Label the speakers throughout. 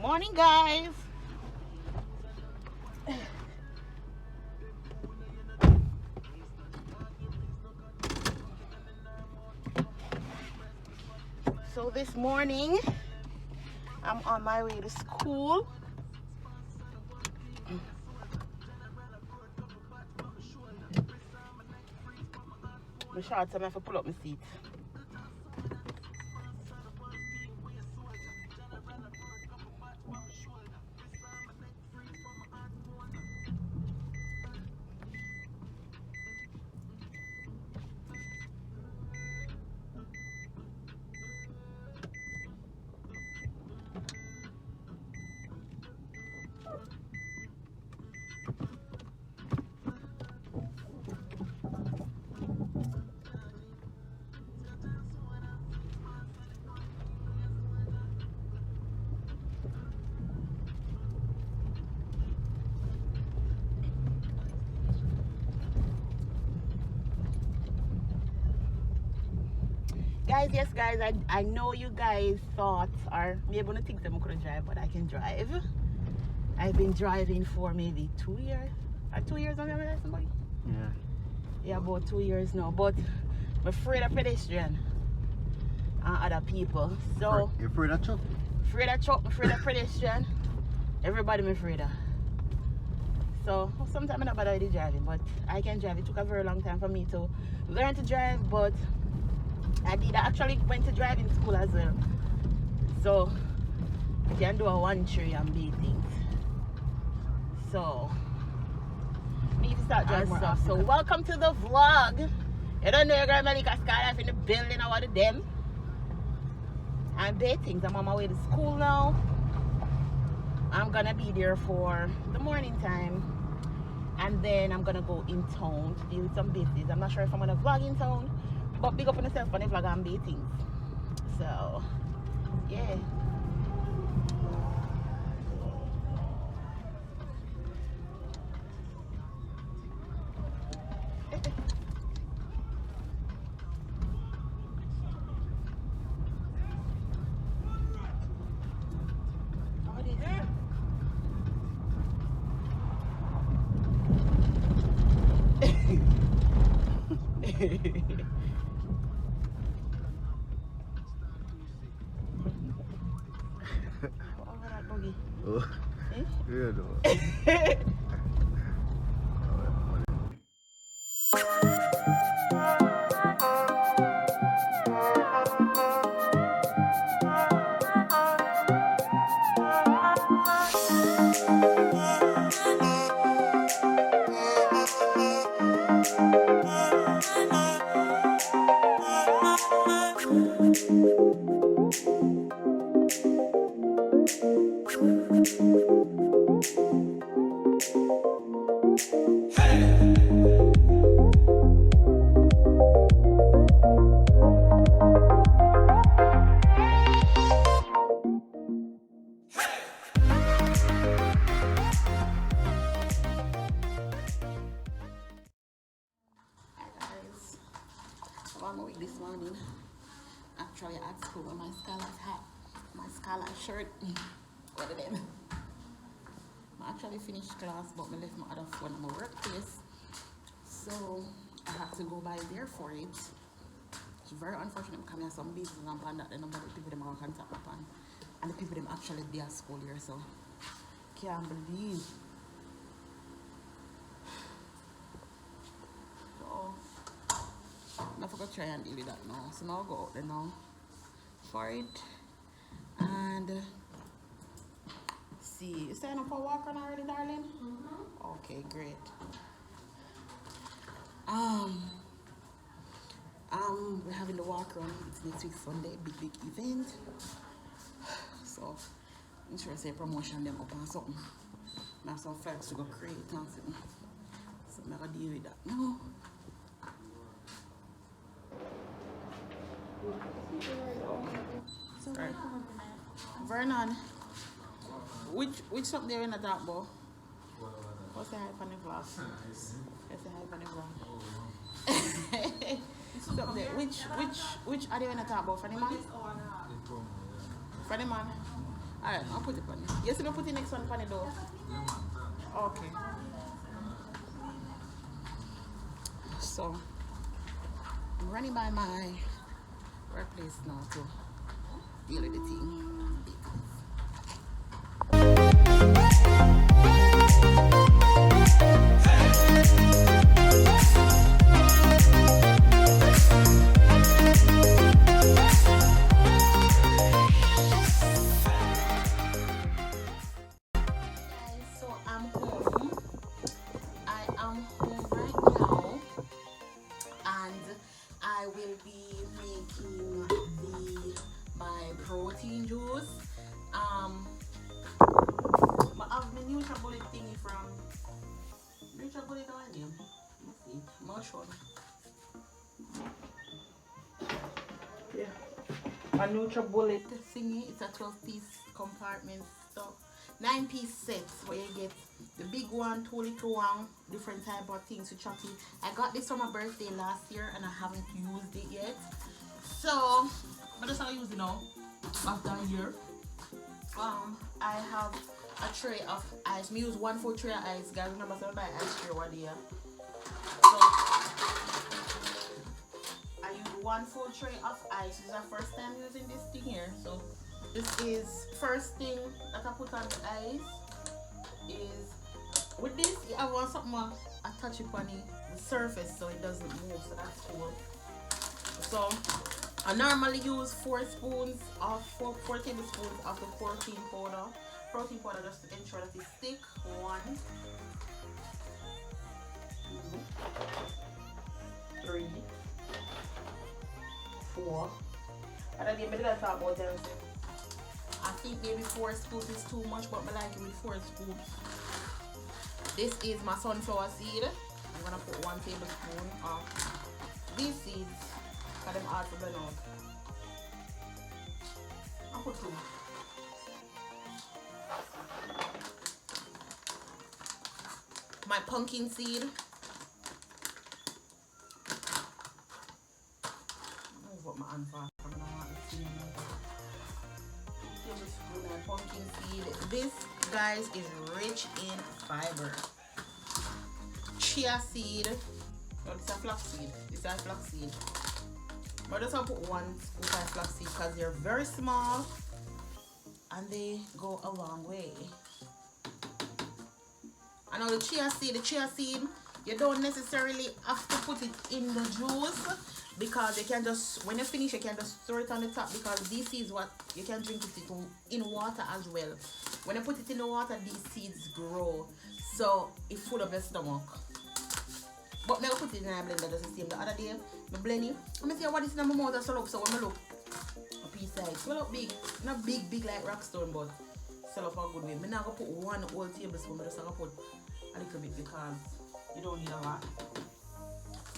Speaker 1: Morning, guys. So this morning, I'm on my way to school. My shorts, I'm going to pull up my seat. Yes, guys, I know you guys thought, or maybe gonna think that I couldn't drive, but I can drive. I've been driving for maybe 2 years. 2 years on my somebody? Yeah, about 2 years now. But I'm afraid of pedestrian and other people. So
Speaker 2: you're afraid of truck?
Speaker 1: Afraid of truck, afraid of pedestrian. Everybody I'm afraid of. So sometimes I'm not bad at driving, but I can drive. It took a very long time for me to learn to drive, but I actually went to driving school as well. So I can do a 1-3 and B things. So I need to start driving more often. So welcome to the vlog. You don't know you're going to MELICASKYLIFE in the building or what of them. I'm dating. I'm on my way to school now. I'm gonna be there for the morning time. And then I'm gonna go in town to deal with some business. I'm not sure if I'm gonna vlog in town, but big up on yourself on the vlog and dating. So yeah.
Speaker 2: Oh, yeah, no.
Speaker 1: This morning, actually at school with my Skylife hat, my Skylife shirt, what of them. I actually finished class, but I left my other phone at my workplace, so I have to go by there for it. It's very unfortunate because I have some business and plan that the number of people them are contact upon, and the people them actually be at school here, so can't believe. I forgot to try and deal with that now. So now I'll go out there now for it and see. You sign up for a walk run already, darling? Okay, great. We're having the walk run. It's next week Sunday, big event. So I'm sure I say promotion them up and something. I have some flags to go create and something. So I'm gonna deal with that now. So right. Vernon, which something there in the dark bowl? What's the hype on the vlog? What's the hype on the vlog? Something there. Which are they in the top bowl? For the man? For the man? Alright, I'll put it on. Yes, I'm gonna put the next one on the door. Okay. So I'm running by my workplace now to deal with the thing. I will be making my protein juice. I have the NutriBullet thingy from NutriBullet already. Let's see, I'm not sure. Yeah, a NutriBullet thingy. It's a 12-piece compartment stuff. 9-piece sets where you get the big one, 2 little one, different type of things to chop it. I got this for my birthday last year and I haven't used it yet. So, but that's how I use it now after a year. I have a tray of ice. Me use 1 full tray of ice. Guys, remember I buy ice tray one day. So, I use 1 full tray of ice. This is the first time using this thing here. So, this is first thing that I put on the ice is with this I want something I touch it on the surface so it doesn't move, so that's cool. So I normally use 4 tablespoons of the protein powder just to ensure that it stick. 1, 2, 3, 4. And I didn't talk about them. I think maybe 4 scoops is too much, but I like it with 4 scoops. This is my sunflower seed. I'm gonna put 1 tablespoon of these seeds for them hard to blend out. I'll put 2. My pumpkin seed. Move up my hand fast. Pumpkin seed. This, guys, is rich in fiber. Chia seed. No, this is a flax seed. This is a flax seed. But I just want to put 1 scoop of flax seed because they're very small and they go a long way. I know the chia seed, you don't necessarily have to put it in the juice, because you can just, when you finish, you can just throw it on the top, because this is what you can drink it in water as well. When you put it in the water, these seeds grow, so it's full of your stomach. But now put it in a blender just the same. The other day, I blend it. Let me see what is in my mouth so look. So when I look, a piece size, well look big, not big like Rockstone, but sell up a good way. I'm not gonna put 1 whole tablespoon, but I'm just gonna put a little bit because you don't need a lot.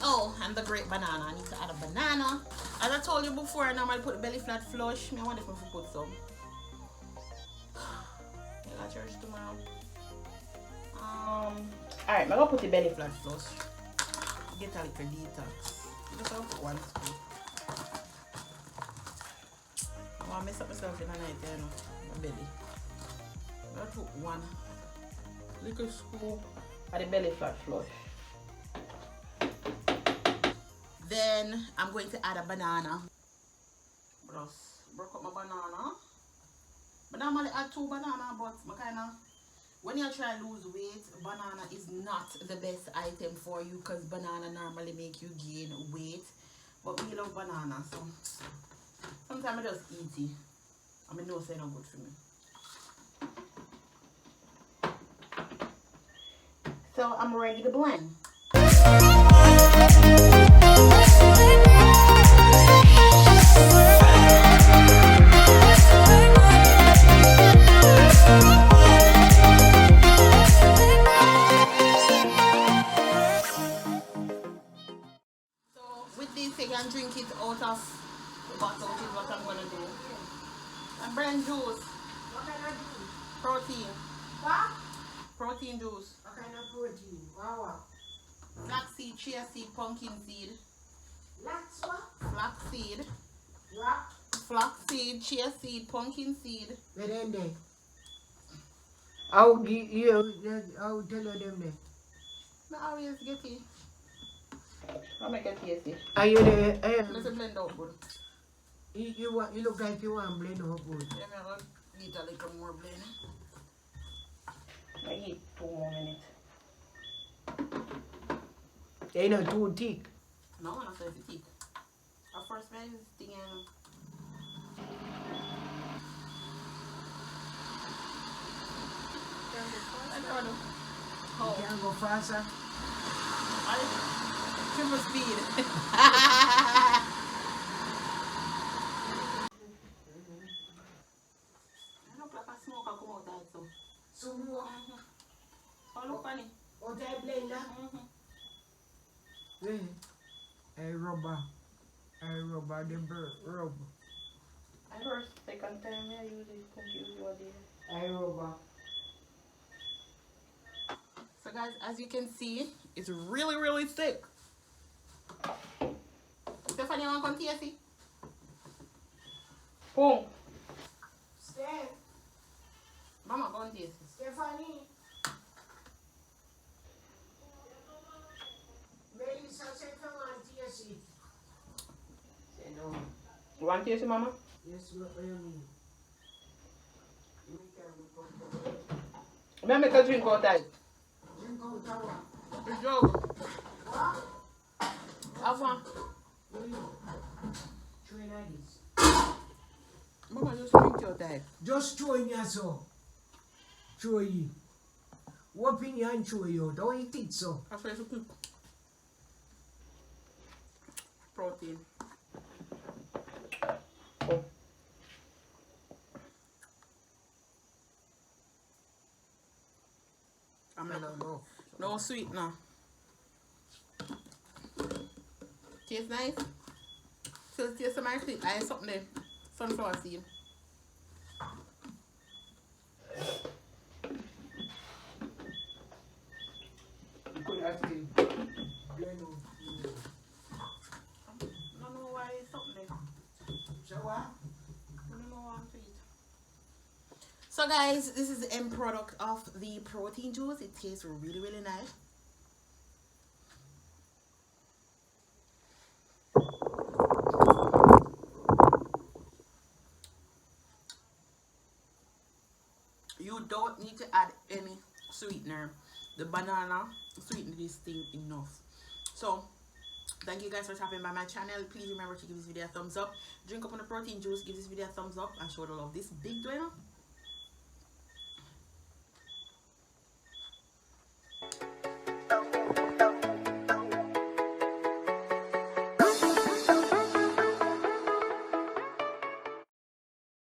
Speaker 1: Oh, and the great banana. I need to add a banana. As I told you before, I normally put belly flat flush. I want if I put some. I got church tomorrow. Alright, I'm gonna put the belly flat flush. Get a little detox. Just gonna put 1 scoop. I want to mess up myself in the night, you know. My belly. I'm gonna put 1 little scoop of the belly flat flush. Then I'm going to add a banana. Just broke up my banana. But I normally add 2 bananas, but when you try to lose weight, banana is not the best item for you because banana normally make you gain weight. But we love banana, so sometimes I just eat it. I mean, no, it's not good for me. So I'm ready to blend. You can drink it out of the bottle, which is what I'm going to do. And blend juice. What kind of juice? Protein. What? Protein juice. What kind of protein? Wow. Flax seed, chia seed, pumpkin seed. Flax what? Flax seed. What? flax seed, chia seed, pumpkin seed.
Speaker 3: Where them there? I'll give you, I'll tell you them there.
Speaker 1: I always get it. I'll make it tasty.
Speaker 3: Are you there?
Speaker 1: Let's blend out good.
Speaker 3: You look like you want blend up good.
Speaker 1: Yeah, I'm going to need a little more blend. I need 2 more minutes.
Speaker 3: They not too thick.
Speaker 1: No, I'm not so thick. At first, man, this thing
Speaker 3: You can go faster.
Speaker 1: Triple speed. I look like a smoker come out that so.
Speaker 3: Some more.
Speaker 1: Oh, look funny.
Speaker 3: Oh, that blender. Yeah. I rubber the bird rub.
Speaker 1: I heard second time I use it confuse your day.
Speaker 3: I rubber.
Speaker 1: So guys, as you can see, it's really, really thick. Stephanie, you want to come taste it? Boom.
Speaker 3: Steph.
Speaker 1: Mama, go and taste it.
Speaker 3: Stephanie. Melissa said come on taste it. Say no.
Speaker 1: You want to taste it, Mama?
Speaker 3: Yes, what do you mean?
Speaker 1: Let me make a drink out that.
Speaker 3: Drink out tower.
Speaker 1: The jug.
Speaker 3: What?
Speaker 1: Have one.
Speaker 3: Three ladies.
Speaker 1: Mama, just drink your that.
Speaker 3: Just throw in your so. Throw you. Open your hand throw you. Don't eat it so.
Speaker 1: That's why it's cook. Protein. Oh. I'm not no sweet now. Tastes nice. So it tastes my sweet. I have something there. Sunflower seed.
Speaker 3: You could actually blend out.
Speaker 1: I don't know why it's something there.
Speaker 3: So what?
Speaker 1: I don't know why I'm sweet. So guys, this is the end product of the protein juice. It tastes really, really nice. You don't need to add any sweetener. The banana sweetened this thing enough. So thank you guys for stopping by my channel. Please remember to give this video a thumbs up. Drink up on the protein juice, give this video a thumbs up, and show the love. This big doer